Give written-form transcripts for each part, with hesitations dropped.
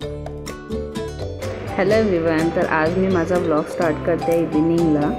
Hello everyone, तर आज मी माझा ब्लॉग स्टार्ट करते इव्हिनिंगला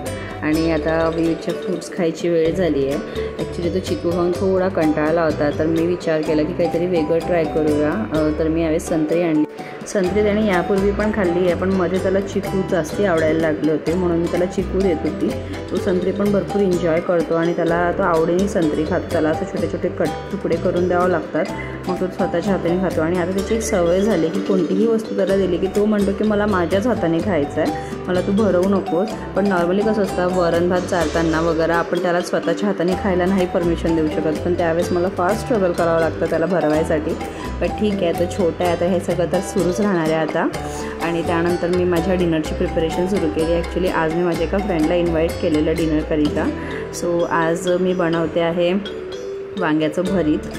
आणि आता विविधच्या फ्रूट्स खायची वेळ झाली आहे। ॲक्च्युली तो चिकू खाऊन थोडा कंटाळला होता, तर मी विचार केला की काहीतरी वेगळं ट्राय करूया। तर मी यावेळेस संत्री आणली। संत्री त्याने यापूर्वी पण खाल्ली आहे, पण मध्ये त्याला चिकू जास्ती आवडायला लागले होते, म्हणून मी त्याला चिकू देत होती। तो संत्री पण भरपूर एन्जॉय करतो आणि त्याला तो आवडीने संत्री खातो। त्याला असं छोटे छोटे तुकडे करून द्यावं लागतात, मग तो स्वतःच्या हाताने खातो। आणि आता त्याची एक सवय झाली की कोणतीही वस्तू त्याला दिली की तो म्हणतो की मला माझ्याच हाताने खायचं आहे, मला तू भरवू नकोस। पण नॉर्मली कसं असतं, वरण भात चारताना वगैरे आपण त्याला स्वतःच्या हाताने खायला नाही परमिशन देऊ शकत, पण त्यावेळेस मला फार स्ट्रगल करावं लागतं त्याला भरवायसाठी। पण ठीक आहे, तर छोटं आहे, आता हे सगळं तर सुरूच राहणार आहे आता। आणि त्यानंतर मी माझ्या डिनरची प्रिपरेशन सुरू केली। ॲक्च्युली आज मी माझ्या एका फ्रेंडला इन्व्हाइट केलेलं डिनरकरिता। सो आज मी बनवते आहे वांग्याचं भरीत।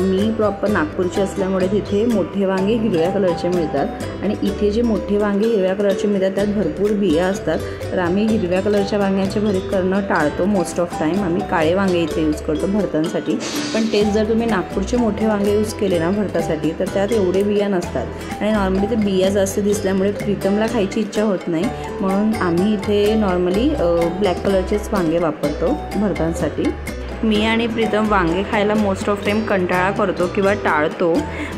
मी प्रॉपर नागपूरची असल्यामुळे तिथे मोठे वांगे हिरव्या कलरचे मिळतात आणि इथे जे मोठे वांगे हिरव्या कलरचे मिळतात त्यात भरपूर बिया असतात, तर आम्ही हिरव्या कलरच्या वांग्याचे भरीत करणं टाळतो मोस्ट ऑफ टाईम। आम्ही काळे वांगे इथे यूज करतो भरतांसाठी। पण तेच जर तुम्ही नागपूरचे मोठे वांगे यूज केले ना भरतासाठी, तर त्यात एवढे बिया नसतात आणि नॉर्मली ते बिया जास्त दिसल्यामुळे प्रीतमला खायची इच्छा होत नाही, म्हणून आम्ही इथे नॉर्मली ब्लॅक कलरचेच वांगे वापरतो भरतांसाठी। मी आणि प्रीतम वांगे खायला मोस्ट ऑफ टाईम कंटाळा करतो किंवा टाळतो,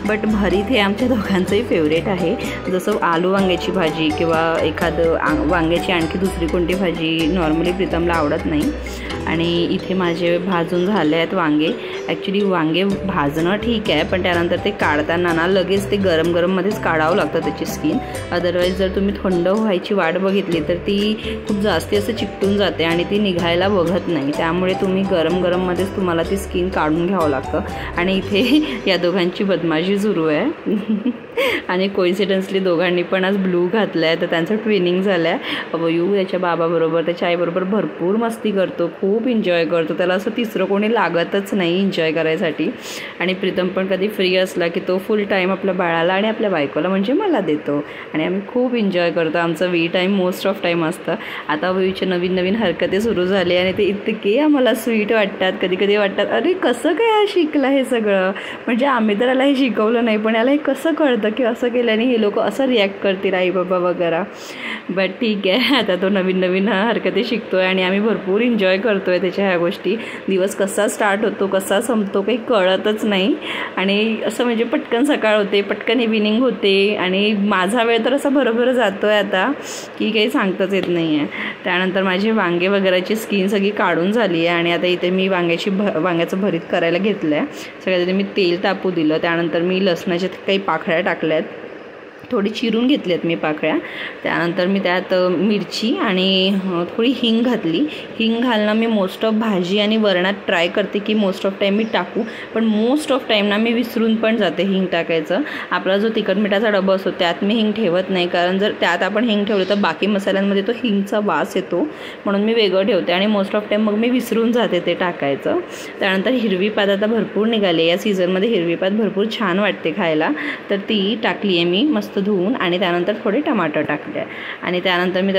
बट भरीत हे आमच्या दोघांचंही फेवरेट आहे। जसं आलू वांग्याची भाजी किंवा एखादं वांग्याची आणखी दुसरी कोणती भाजी नॉर्मली प्रीतमला आवडत नाही। आणि इथे माझे भाजून झाले आहेत वांगे। ॲक्च्युली वांगे भाजणं ठीक आहे, पण त्यानंतर ते काढताना ना लगेच ते गरम गरममध्येच काढावं लागतं त्याची स्किन, अदरवाईज जर तुम्ही थंड व्हायची वाट बघितली तर ती खूप जास्ती असं चिकटून जाते आणि ती निघायला बघत नाही। त्यामुळे तुम्ही गरम गरममध्येच तुम्हाला ती स्किन काढून घ्यावं लागतं। आणि इथे या दोघांची बदमाशी सुरू आहे आणि कोइन्सिडन्सली दोघांनी पण आज ब्लू घातलं आहे, तर त्यांचं ट्विनिंग झालं आहे। अवयू याच्या बाबाबरोबर त्याच्या आईबरोबर भरपूर मस्ती करतो, खूप एन्जॉय करतो, त्याला असं तिसरं कोणी लागतच नाही एन्जॉय करायसाठी। आणि प्रीतम पण कधी फ्री असला की तो फुल टाईम आपल्या बाळाला आणि आपल्या बायकोला म्हणजे मला देतो आणि आम्ही खूप एन्जॉय करतो। आमचं we time most of time असतं। आता अवयूच्या नवीन नवीन हरकती सुरू झाली आणि ते इतके आम्हाला स्वीट वाटतात, कधी कधी वाटतात अरे कसं काय हा शिकला हे सगळं, म्हणजे आम्ही तर याला हे शिकवलं नाही, पण याला हे कसं कळतं की असं केल्याने हे लोक असं रिॲक्ट करतील आई बाबा वगैरे। बट ठीक आहे, आता तो नवीन नवीन हरकती शिकतो आहे आणि आम्ही भरपूर एन्जॉय करतो आहे त्याच्या ह्या गोष्टी। दिवस कसा स्टार्ट होतो कसा संपतो काही कळतच नाही आणि असं म्हणजे पटकन सकाळ होते, पटकन इव्हिनिंग होते आणि माझा वेळ तर असा बरोबर जातो आहे आता की काही सांगताच येत नाही आहे। त्यानंतर माझी वांगे वगैरेची स्किन सगळी काढून झाली आहे आणि आता इथे मी वांग्याचं भरीत करायला घेतलं आहे। सगळ्यात मी तेल तापू दिलं, त्यानंतर मी लसणाच्या काही पाकळ्या टाकल्यात, थोडी चिरून घेतल्यात मी पाकळ्या। त्यानंतर मी त्यात मिरची आणि थोडी हिंग घातली। हिंग घालणं मी मोस्ट ऑफ भाजी आणि वरणात ट्राय करते की मोस्ट ऑफ टाईम मी टाकू, पण मोस्ट ऑफ टाईम ना मी विसरून पण जाते हिंग टाकायचं। आपला जो तिखट मिठाचा डबा असतो त्यात मी हिंग ठेवत नाही, कारण जर त्यात आपण हिंग ठेवलं तर बाकी मसाल्यांमध्ये तो हिंगचा वास येतो, म्हणून मी वेगळं ठेवते आणि मोस्ट ऑफ टाईम मग मी विसरून जाते ते टाकायचं। त्यानंतर हिरवी पात आता भरपूर निघाली, या सीझनमध्ये हिरवी पात भरपूर छान वाटते खायला, तर ती टाकली आहे मी मस्त धुवून आणि त्यानंतर थोडे टमाटर टाकले आणि त्यानंतर मी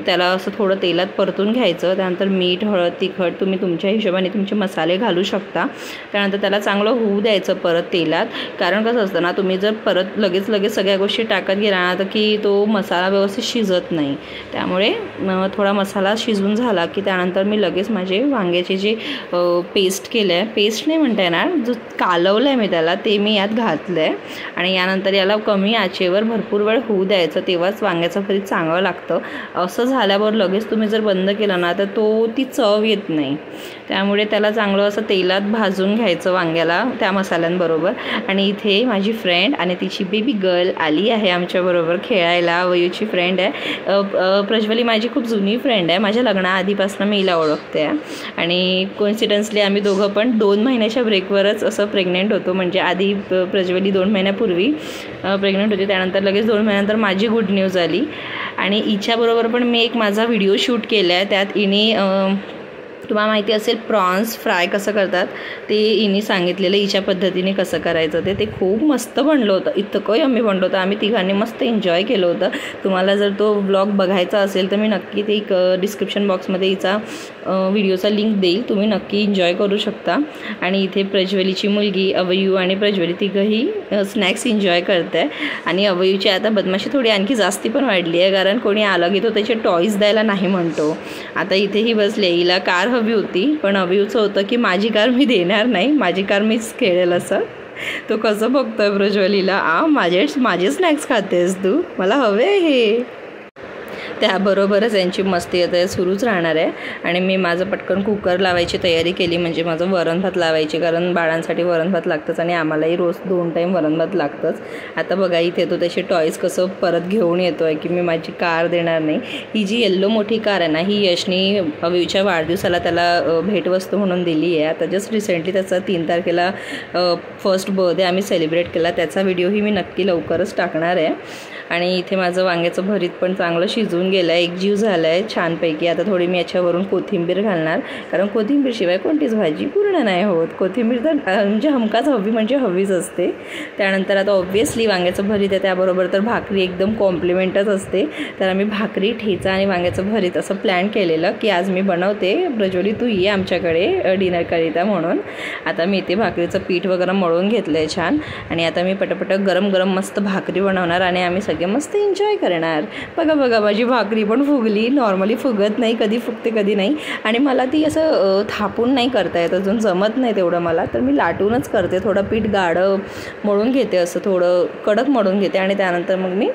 त्याला असं थोडं तेलात परतून घ्यायचं। त्यानंतर मीठ हळद तिखट तुम्ही तुमच्या हिशोबाने तुमचे मसाले घालू शकता। त्यानंतर त्याला चांगलं होऊ द्यायचं परत तेलात, कारण कसं असतं ना तुम्ही जर परत लगेच सगळ्या गोष्टी टाकत गेला ना तर की तो मसाला व्यवस्थित शिजत नाही। त्यामुळे थोडा मसाला शिजून झाला की त्यानंतर मी लगेच माझे वांग्याचे जे पेस्ट केलं आहे, पेस्ट नाही म्हणता येणार, जो कालवलं आहे मी त्याला, ते मी यात घातलं आहे आणि यानंतर याला कमी आचेवर भरपूर वेळ होऊ द्यायचं, तेव्हाच वांग्याचं भरीत चांगलं लागतं। असं झाल्यावर लगेच तुम्ही जर बंद केलं ना तर ती चव येत नाही। त्यामुळे त्याला चांगलं असं तेलात भाजून घ्यायचं वांग्याला त्या मसाल्यांबरोबर। आणि इथे माझी फ्रेंड आणि तिची बेबी गर्ल आली आहे आमच्याबरोबर खेळायला। वयूची फ्रेंड आहे, प्रज्वली माझी खूप जुनी फ्रेंड आहे, माझ्या लग्नाआधीपासून मी हिला ओळखते आहे आणि कोइन्सिडन्सली आम्ही दोघं पण 2 महिन्याच्या ब्रेकवरच असं प्रेग्नेंट होतो। म्हणजे आधी प्रज्वली 2 महिन्यापूर्वी प्रेग्नेंट होती, त्यानंतर लगेच 2 महिन्यानंतर माझी गुड न्यूज आली आणि हिच्याबरोबर पण मी एक माझा व्हिडिओ शूट केला आहे। त्यात हिने तुम्हाला माहिती असेल प्रॉन्स फ्राय कसं करतात ते हिने सांगितलेलं, हिच्या पद्धतीने कसं करायचं ते खूप मस्त बनलं होतं, इतकं यम्मी बनलं होतं. आम्ही तिघांनी मस्त एन्जॉय केलं होतं. तुम्हाला जर तो व्लॉग बघायचा असेल तर मी नक्की ते एक डिस्क्रिप्शन बॉक्समध्ये हिचा व्हिडिओचा लिंक देईल, तुम्ही नक्की एन्जॉय करू शकता. आणि इथे प्रज्वलीची मुलगी अवयू आणि प्रज्वली तिघंही स्नॅक्स एन्जॉय करत आहे. आणि अवयूची आता बदमाशी थोडी आणखी जास्ती पण वाढली आहे, कारण कोणी आलं की तो त्याचे टॉईज द्यायला नाही म्हणतो. आता इथेही बसले, हिला कार हवी होती, पण अवयूचं होतं की माझी कार मी देणार नाही, माझी कार मीच खेळेल असं. तो कसं बघतोय प्रज्वलीला, माझे स्नॅक्स खातेस तू, मला हवे हे. त्याबरोबरच यांची मस्ती आता सुरूच राहणार आहे. आणि मी माझं पटकन कुकर लावायची तयारी केली, म्हणजे माझं वरण भात लावायची, कारण बाळांसाठी वरण भात लागतंच आणि आम्हालाही रोज 2 टाईम वरण भात लागतंच. आता बघा इथे तो त्याचे टॉईज कसं परत घेऊन येतो आहे की मी माझी कार देणार नाही. ही जी येल्लो मोठी कार आहे ना, ही यशनी अवयूच्या वाढदिवसाला त्याला भेटवस्तू म्हणून दिली आहे. आता जस्ट रिसेंटली त्याचा 3 तारखेला फर्स्ट बर्थडे आम्ही सेलिब्रेट केला, त्याचा व्हिडिओही मी नक्की लवकरच टाकणार आहे. आणि इथे माझं वांग्याचं भरीत पण चांगलं शिजून गेलं आहे, एकजीव झाला आहे छानपैकी. आता थोडी मी याच्यावरून कोथिंबीर घालणार, कारण कोथिंबीरशिवाय कोणतीच भाजी पूर्ण नाही होत. कोथिंबीर तर म्हणजे हमखास हवी म्हणजे हवीच असते. त्यानंतर आता ऑब्व्हियसली वांग्याचं भरीत आहे, त्याबरोबर तर भाकरी एकदम कॉम्प्लिमेंटच असते. तर आम्ही भाकरी, ठेचा आणि वांग्याचं भरीत असं प्लॅन केलेलं की आज मी बनवते, प्रज्वली तू ये आमच्याकडे डिनरकरिता म्हणून. आता मी इथे भाकरीचं पीठ वगैरे मळून घेतलं आहे छान. आणि आता मी पटापट गरम गरम मस्त भाकरी बनवणार आणि आम्ही सगळे मस्त एन्जॉय करणार. बघा माझी भाकरी पण फुगली, नॉर्मली फुगत नाही, कधी फुगते कधी नाही. आणि मला ती असं थापून नाही करता येत, अजून जमत नाही तेवढं मला, तर मी लाटूनच करते. थोडं पीठ गाढं मळून घेते, असं थोडं कडक मळून घेते आणि त्यानंतर मग मी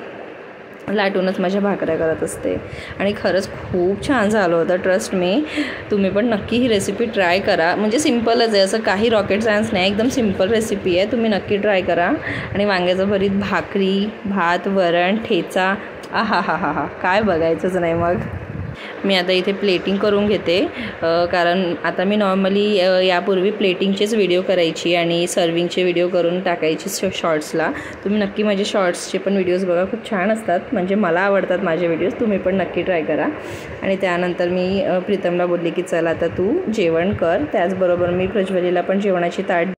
लाटूनच माझ्या भाकऱ्या करत असते. आणि खरंच खूप छान झालं होतं, ट्रस्ट मी. तुम्ही पण नक्की ही रेसिपी ट्राय करा, म्हणजे सिम्पलच आहे, असं काही रॉकेट सायन्स नाही, एकदम सिम्पल रेसिपी आहे, तुम्ही नक्की ट्राय करा. आणि वांग्याचं भरीत, भाकरी, भात, वरण, ठेचा, आहा काय बघायचंच नाही. मग मी आता इथे प्लेटिंग करून घेते, कारण आता मी नॉर्मली यापूर्वी प्लेटिंगचेच व्हिडिओ करायची आणि सर्विंगचे व्हिडिओ करून टाकायची शॉर्ट्सला. तुम्ही नक्की माझे शॉर्ट्सचे पण व्हिडिओज बघा, खूप छान असतात, म्हणजे मला आवडतात माझे व्हिडिओज, तुम्ही पण नक्की ट्राय करा. आणि त्यानंतर मी प्रीतमला बोलली की चल आता तू जेवण कर, त्याचबरोबर मी प्रज्वलीला पण जेवणाची ताट